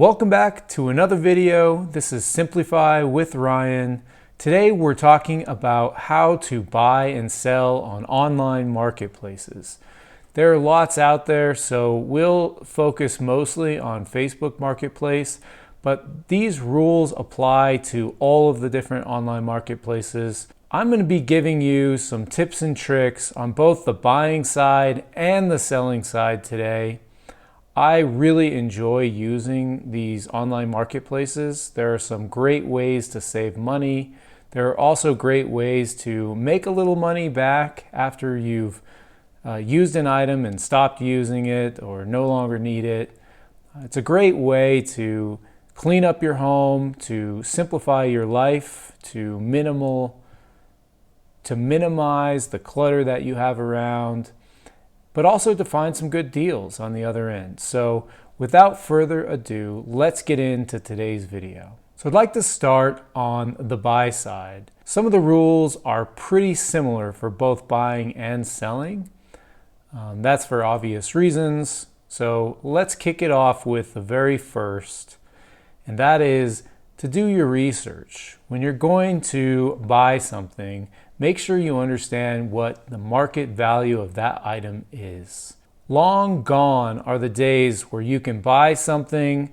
Welcome back to another video. This is Simplify with Ryan. Today we're talking about how to buy and sell on online marketplaces. There are lots out there, so we'll focus mostly on Facebook Marketplace, but these rules apply to all of the different online marketplaces. I'm going to be giving you some tips and tricks on both the buying side and the selling side today. I really enjoy using these online marketplaces. There are some great ways to save money. There are also great ways to make a little money back after you've used an item and stopped using it or no longer need it. It's a great way to clean up your home, to simplify your life, to minimize the clutter that you have around, but also to find some good deals on the other end. So without further ado, let's get into today's video. So I'd like to start on the buy side. Some of the rules are pretty similar for both buying and selling. That's for obvious reasons. So let's kick it off with the very first, and that is to do your research. When you're going to buy something, make sure you understand what the market value of that item is. Long gone are the days where you can buy something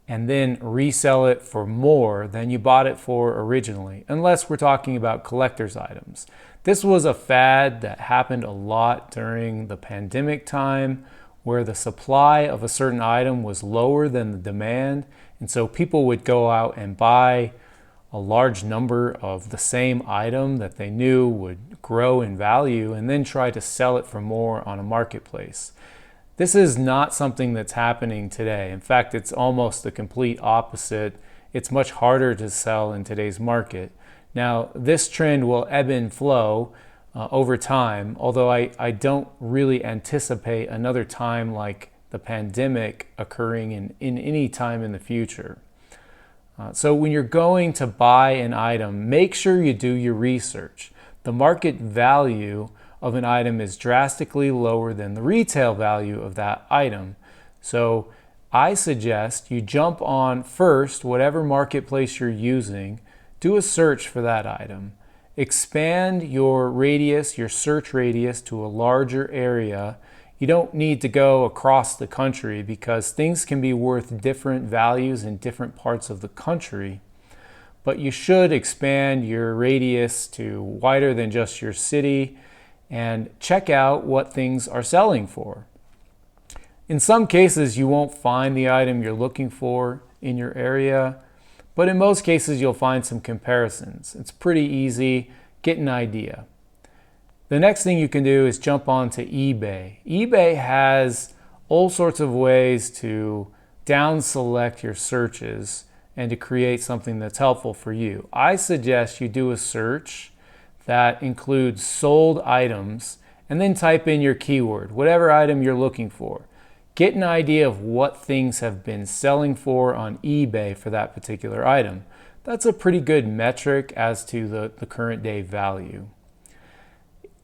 and then resell it for more than you bought it for originally, unless we're talking about collector's items. This was a fad that happened a lot during the pandemic time, where the supply of a certain item was lower than the demand, and so people would go out and buy a large number of the same item that they knew would grow in value and then try to sell it for more on a marketplace. This is not something that's happening today. In fact, it's almost the complete opposite. It's much harder to sell in today's market. Now, this trend will ebb and flow over time, although I don't really anticipate another time like the pandemic occurring in any time in the future. So when you're going to buy an item, make sure you do your research. The market value of an item is drastically lower than the retail value of that item. So I suggest you jump on first, whatever marketplace you're using, do a search for that item. Expand your radius, your search radius, to a larger area. You don't need to go across the country because things can be worth different values in different parts of the country. But you should expand your radius to wider than just your city and check out what things are selling for. In some cases, you won't find the item you're looking for in your area, but in most cases, you'll find some comparisons. It's pretty easy. Get an idea. The next thing you can do is jump onto eBay. eBay has all sorts of ways to down select your searches and to create something that's helpful for you. I suggest you do a search that includes sold items and then type in your keyword, whatever item you're looking for. Get an idea of what things have been selling for on eBay for that particular item. That's a pretty good metric as to the current day value.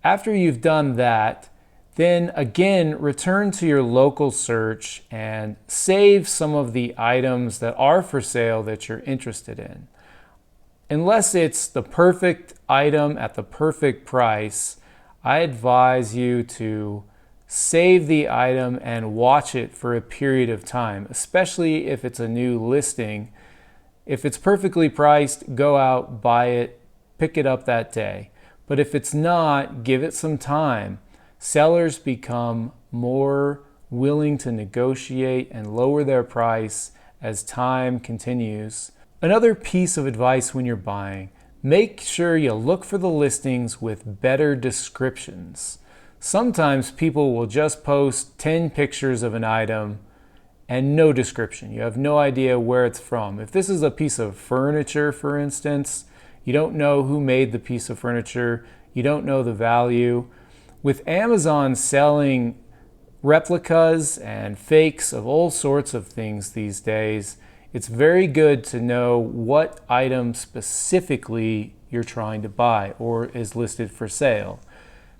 After you've done that, then again, return to your local search and save some of the items that are for sale that you're interested in. Unless it's the perfect item at the perfect price, I advise you to save the item and watch it for a period of time, especially if it's a new listing. If it's perfectly priced, go out, buy it, pick it up that day. But if it's not, give it some time. Sellers become more willing to negotiate and lower their price as time continues. Another piece of advice when you're buying, make sure you look for the listings with better descriptions. Sometimes people will just post 10 pictures of an item and no description. You have no idea where it's from. If this is a piece of furniture, for instance, you don't know who made the piece of furniture. You don't know the value. With Amazon selling replicas and fakes of all sorts of things these days, it's very good to know what item specifically you're trying to buy or is listed for sale.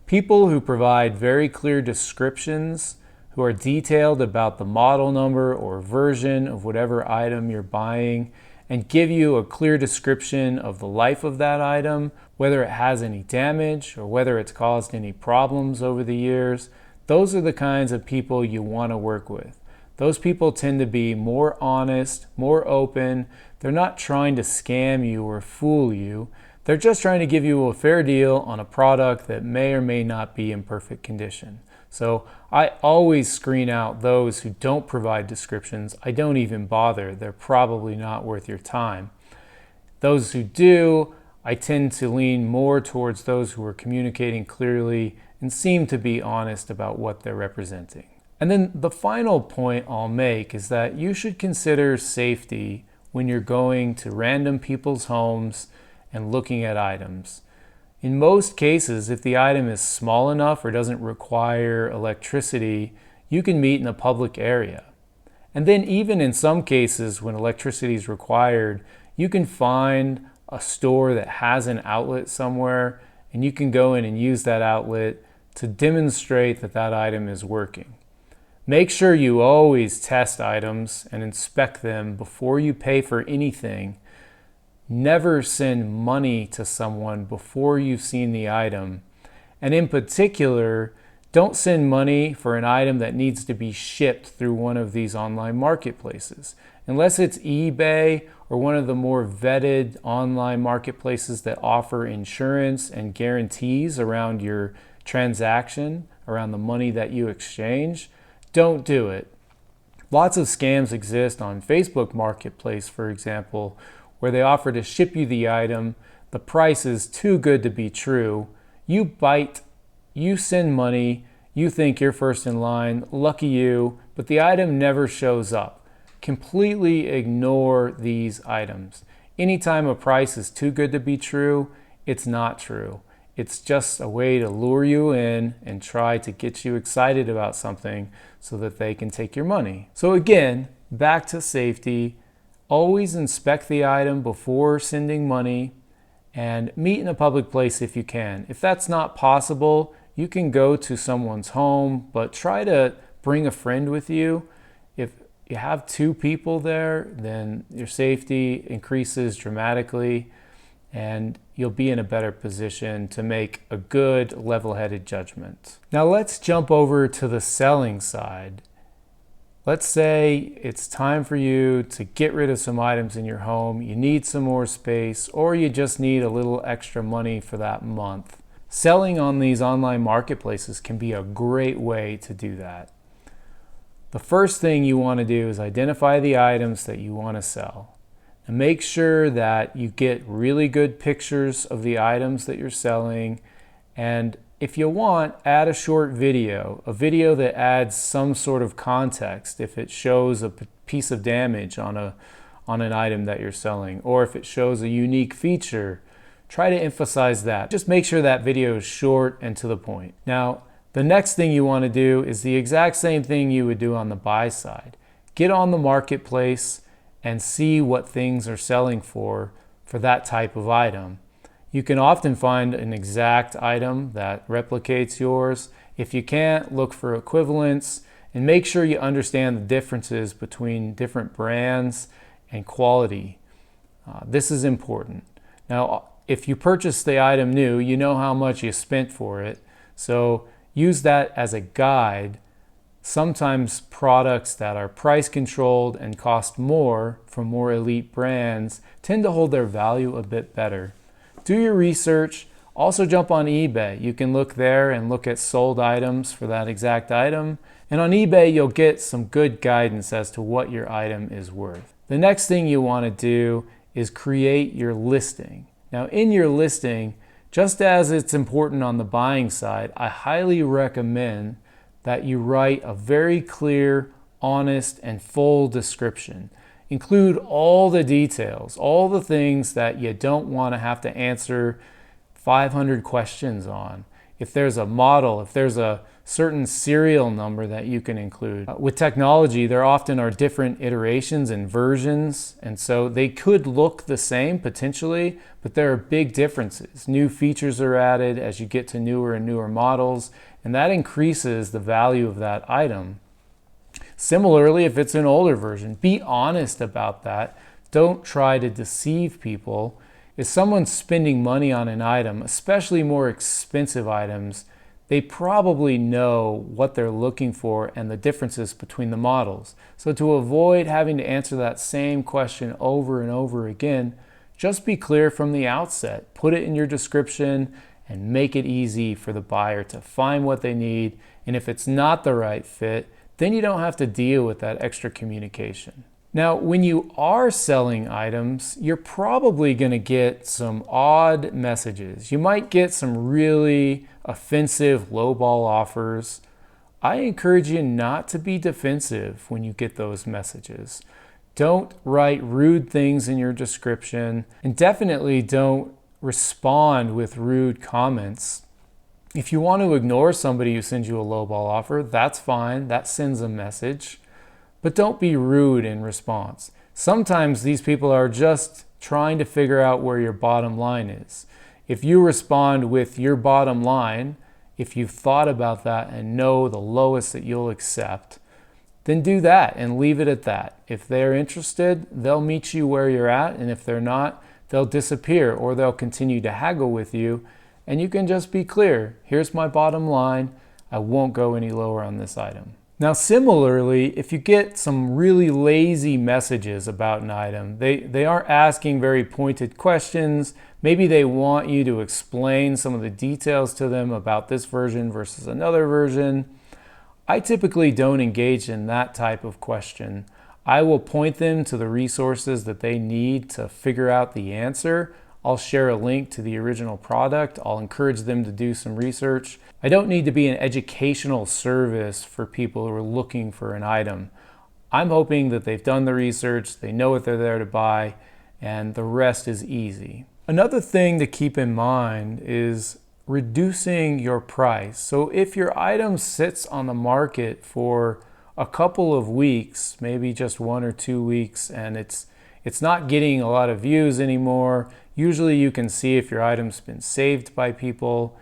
People who provide very clear descriptions who are detailed about the model number or version of whatever item you're buying and give you a clear description of the life of that item, whether it has any damage or whether it's caused any problems over the years. Those are the kinds of people you want to work with. Those people tend to be more honest, more open. They're not trying to scam you or fool you. They're just trying to give you a fair deal on a product that may or may not be in perfect condition. So I always screen out those who don't provide descriptions. I don't even bother. They're probably not worth your time. Those who do, I tend to lean more towards those who are communicating clearly and seem to be honest about what they're representing. And then the final point I'll make is that you should consider safety when you're going to random people's homes and looking at items. In most cases, if the item is small enough or doesn't require electricity, you can meet in a public area. And then even in some cases when electricity is required, you can find a store that has an outlet somewhere and you can go in and use that outlet to demonstrate that that item is working. Make sure you always test items and inspect them before you pay for anything. Never send money to someone before you've seen the item. And in particular, don't send money for an item that needs to be shipped through one of these online marketplaces. Unless it's eBay or one of the more vetted online marketplaces that offer insurance and guarantees around your transaction, around the money that you exchange, don't do it. Lots of scams exist on Facebook Marketplace, for example, where they offer to ship you the item. The price is too good to be true. You bite, you send money, you think you're first in line, lucky you, but the item never shows up. Completely ignore these items. Anytime a price is too good to be true, it's not true. It's just a way to lure you in and try to get you excited about something so that they can take your money. So again, back to safety. Always inspect the item before sending money and meet in a public place if you can. If that's not possible, you can go to someone's home, but try to bring a friend with you. If you have two people there, then your safety increases dramatically and you'll be in a better position to make a good level-headed judgment. Now let's jump over to the selling side. Let's say it's time for you to get rid of some items in your home, you need some more space, or you just need a little extra money for that month. Selling on these online marketplaces can be a great way to do that. The first thing you want to do is identify the items that you want to sell. And make sure that you get really good pictures of the items that you're selling. And if you want, add a short video, a video that adds some sort of context if it shows a piece of damage on an item that you're selling, or if it shows a unique feature. Try to emphasize that. Just make sure that video is short and to the point. Now, the next thing you want to do is the exact same thing you would do on the buy side. Get on the marketplace and see what things are selling for that type of item. You can often find an exact item that replicates yours. If you can't, look for equivalents and make sure you understand the differences between different brands and quality. This is important. Now, if you purchase the item new, you know how much you spent for it, so use that as a guide. Sometimes products that are price controlled and cost more from more elite brands tend to hold their value a bit better. Do your research. Also jump on eBay. You can look there and look at sold items for that exact item. And on eBay, you'll get some good guidance as to what your item is worth. The next thing you want to do is create your listing. Now in your listing, just as it's important on the buying side, I highly recommend that you write a very clear, honest, and full description. Include all the details, all the things that you don't want to have to answer 500 questions on. If there's a model, if there's a certain serial number that you can include. With technology, there often are different iterations and versions, and so they could look the same potentially, but there are big differences. New features are added as you get to newer and newer models. and that increases the value of that item. Similarly, if it's an older version, be honest about that. Don't try to deceive people. If someone's spending money on an item, especially more expensive items, they probably know what they're looking for and the differences between the models. So to avoid having to answer that same question over and over again, just be clear from the outset. Put it in your description and make it easy for the buyer to find what they need. And if it's not the right fit, then you don't have to deal with that extra communication. Now, when you are selling items, you're probably going to get some odd messages. You might get some really offensive lowball offers. I encourage you not to be defensive when you get those messages. Don't write rude things in your description, and definitely don't respond with rude comments. If you want to ignore somebody who sends you a lowball offer, that's fine. That sends a message. But don't be rude in response. Sometimes these people are just trying to figure out where your bottom line is. If you respond with your bottom line, if you've thought about that and know the lowest that you'll accept, then do that and leave it at that. If they're interested, they'll meet you where you're at, and if they're not, they'll disappear or they'll continue to haggle with you, and you can just be clear. Here's my bottom line. I won't go any lower on this item. Now, similarly, if you get some really lazy messages about an item, they aren't asking very pointed questions. Maybe they want you to explain some of the details to them about this version versus another version. I typically don't engage in that type of question. I will point them to the resources that they need to figure out the answer. I'll share a link to the original product. I'll encourage them to do some research. I don't need to be an educational service for people who are looking for an item. I'm hoping that they've done the research, they know what they're there to buy, and the rest is easy. Another thing to keep in mind is reducing your price. So if your item sits on the market for a couple of weeks, maybe just 1 or 2 weeks, and it's not getting a lot of views anymore, usually you can see if your item's been saved by people,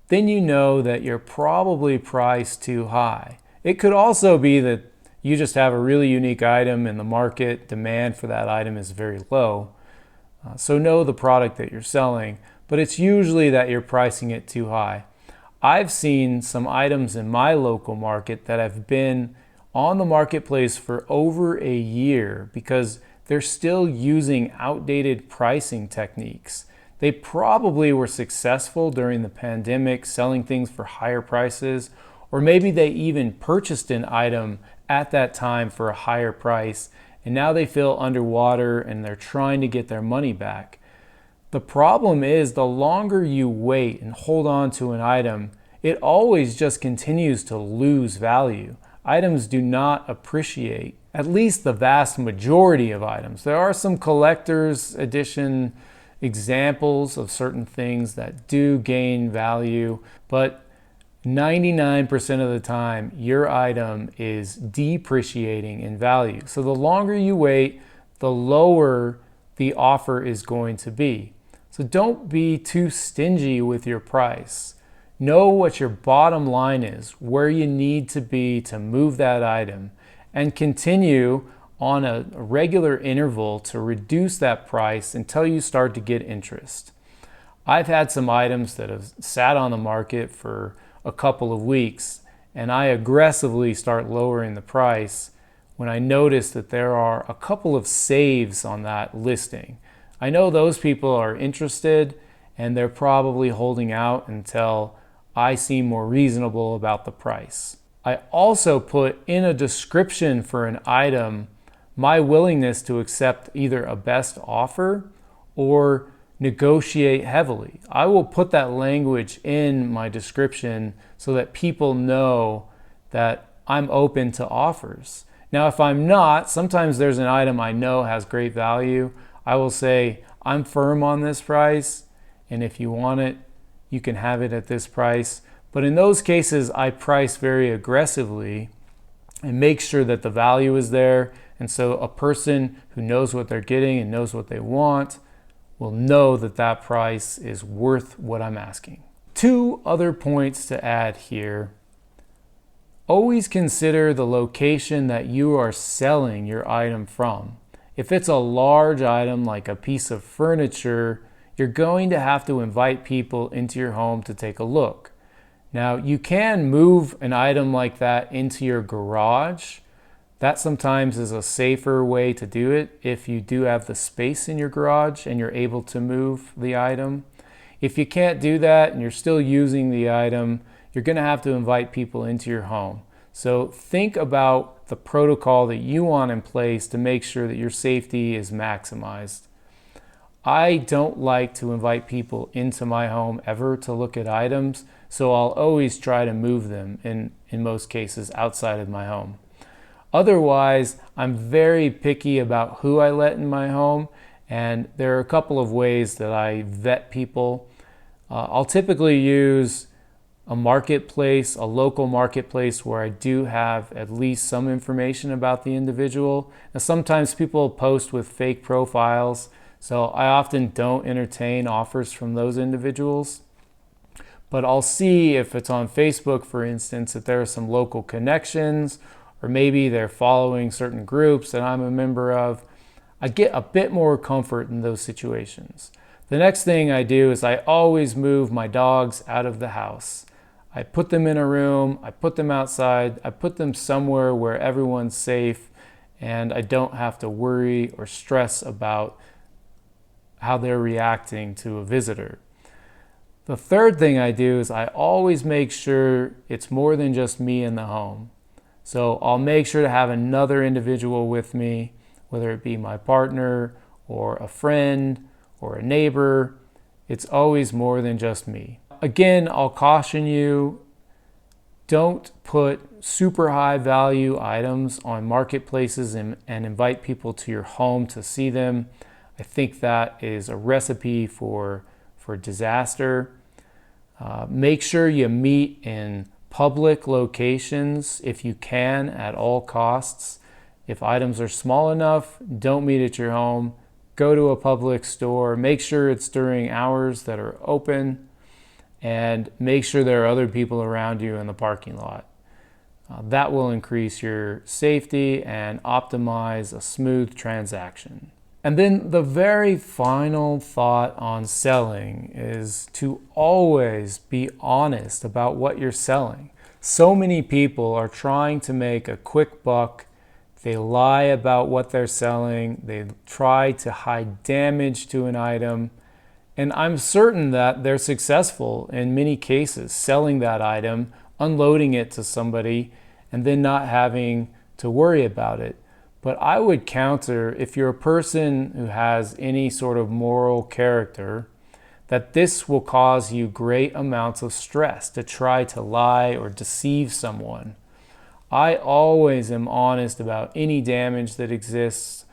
then you know that you're probably priced too high. It could also be that you just have a really unique item and the market demand for that item is very low. So know the product that you're selling, but it's usually that you're pricing it too high. I've seen some items in my local market that have been on the marketplace for over a year because they're still using outdated pricing techniques. They probably were successful during the pandemic selling things for higher prices, or maybe they even purchased an item at that time for a higher price, and now they feel underwater and they're trying to get their money back. The problem is the longer you wait and hold on to an item, it always just continues to lose value. Items do not appreciate, at least the vast majority of items. There are some collector's edition examples of certain things that do gain value, but 99% of the time, your item is depreciating in value. So the longer you wait, the lower the offer is going to be. So don't be too stingy with your price. Know what your bottom line is, where you need to be to move that item, and continue on a regular interval to reduce that price until you start to get interest. I've had some items that have sat on the market for a couple of weeks, and I aggressively start lowering the price when I notice that there are a couple of saves on that listing. I know those people are interested and they're probably holding out until I seem more reasonable about the price. I also put in a description for an item my willingness to accept either a best offer or negotiate heavily. I will put that language in my description so that people know that I'm open to offers. Now, if I'm not, sometimes there's an item I know has great value. I will say, I'm firm on this price, and if you want it, you can have it at this price. But in those cases, I price very aggressively and make sure that the value is there. And so a person who knows what they're getting and knows what they want will know that that price is worth what I'm asking. Two other points to add here. Always consider the location that you are selling your item from. If it's a large item like a piece of furniture, you're going to have to invite people into your home to take a look. Now, you can move an item like that into your garage. That sometimes is a safer way to do it if you do have the space in your garage and you're able to move the item. If you can't do that and you're still using the item, you're going to have to invite people into your home. So think about the protocol that you want in place to make sure that your safety is maximized. I don't like to invite people into my home ever to look at items, so I'll always try to move them in most cases outside of my home. Otherwise, I'm very picky about who I let in my home, and there are a couple of ways that I vet people. I'll typically use a marketplace, a local marketplace where I do have at least some information about the individual. Now, sometimes people post with fake profiles, so I often don't entertain offers from those individuals. But I'll see if it's on Facebook, for instance, that there are some local connections, or maybe they're following certain groups that I'm a member of. I get a bit more comfort in those situations. The next thing I do is I always move my dogs out of the house. I put them in a room, I put them outside, I put them somewhere where everyone's safe and I don't have to worry or stress about how they're reacting to a visitor. The third thing I do is I always make sure it's more than just me in the home. So I'll make sure to have another individual with me, whether it be my partner or a friend or a neighbor. It's always more than just me. Again, I'll caution you, don't put super high value items on marketplaces and invite people to your home to see them. I think that is a recipe for disaster. Make sure you meet in public locations if you can at all costs. If items are small enough, don't meet at your home. Go to a public store. Make sure it's during hours that are open, and make sure there are other people around you in the parking lot. That will increase your safety and optimize a smooth transaction. And then the very final thought on selling is to always be honest about what you're selling. So many people are trying to make a quick buck. They lie about what they're selling. They try to hide damage to an item. And I'm certain that they're successful in many cases selling that item, unloading it to somebody, and then not having to worry about it. But I would counter, if you're a person who has any sort of moral character, that this will cause you great amounts of stress to try to lie or deceive someone. I always am honest about any damage that exists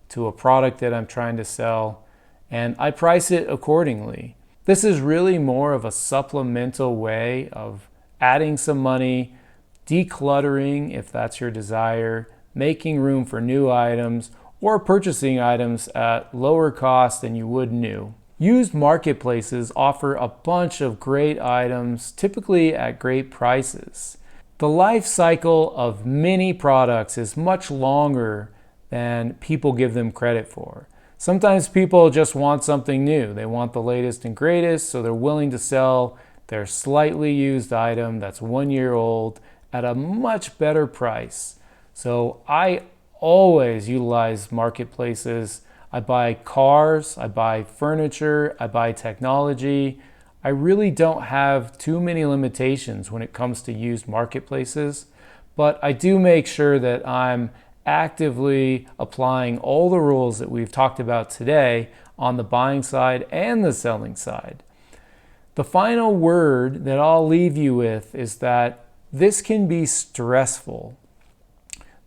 to a product that I'm trying to sell, and I price it accordingly. This is really more of a supplemental way of adding some money, decluttering if that's your desire, making room for new items, or purchasing items at lower cost than you would new. Used marketplaces offer a bunch of great items, typically at great prices. The life cycle of many products is much longer than people give them credit for. Sometimes people just want something new. They want the latest and greatest, so they're willing to sell their slightly used item that's 1 year old at a much better price. So I always utilize marketplaces. I buy cars, I buy furniture, I buy technology. I really don't have too many limitations when it comes to used marketplaces, but I do make sure that I'm actively applying all the rules that we've talked about today on the buying side and the selling side. The final word that I'll leave you with is that this can be stressful.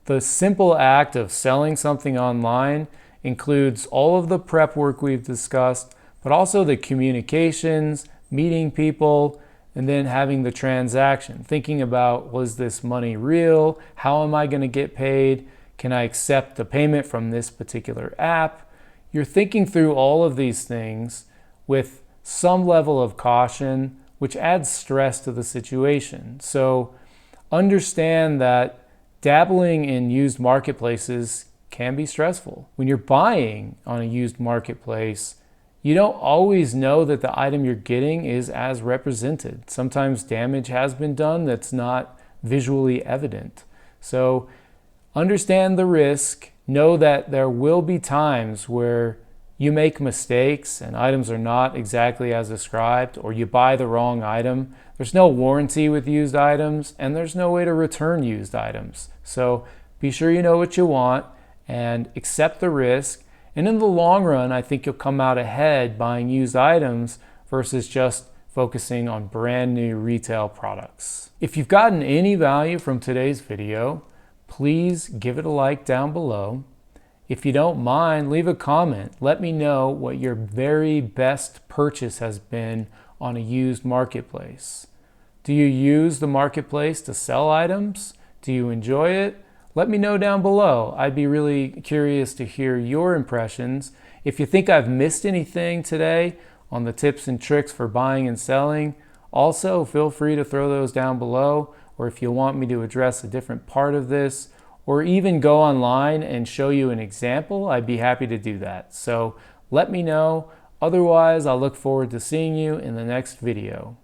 The simple act of selling something online includes all of the prep work we've discussed, but also the communications, meeting people, and then having the transaction. Thinking about, was this money real? How am I going to get paid? Can I accept the payment from this particular app? You're thinking through all of these things with some level of caution, which adds stress to the situation. So understand that dabbling in used marketplaces can be stressful. When you're buying on a used marketplace, you don't always know that the item you're getting is as represented. Sometimes damage has been done that's not visually evident. So understand the risk. Know that there will be times where you make mistakes and items are not exactly as described, or you buy the wrong item. There's no warranty with used items, and there's no way to return used items. So be sure you know what you want and accept the risk. And in the long run, I think you'll come out ahead buying used items versus just focusing on brand new retail products. If you've gotten any value from today's video, please give it a like down below. If you don't mind, leave a comment. Let me know what your very best purchase has been on a used marketplace. Do you use the marketplace to sell items? Do you enjoy it? Let me know down below. I'd be really curious to hear your impressions. If you think I've missed anything today on the tips and tricks for buying and selling, also feel free to throw those down below. Or if you want me to address a different part of this, or even go online and show you an example, I'd be happy to do that. So let me know. Otherwise, I'll look forward to seeing you in the next video.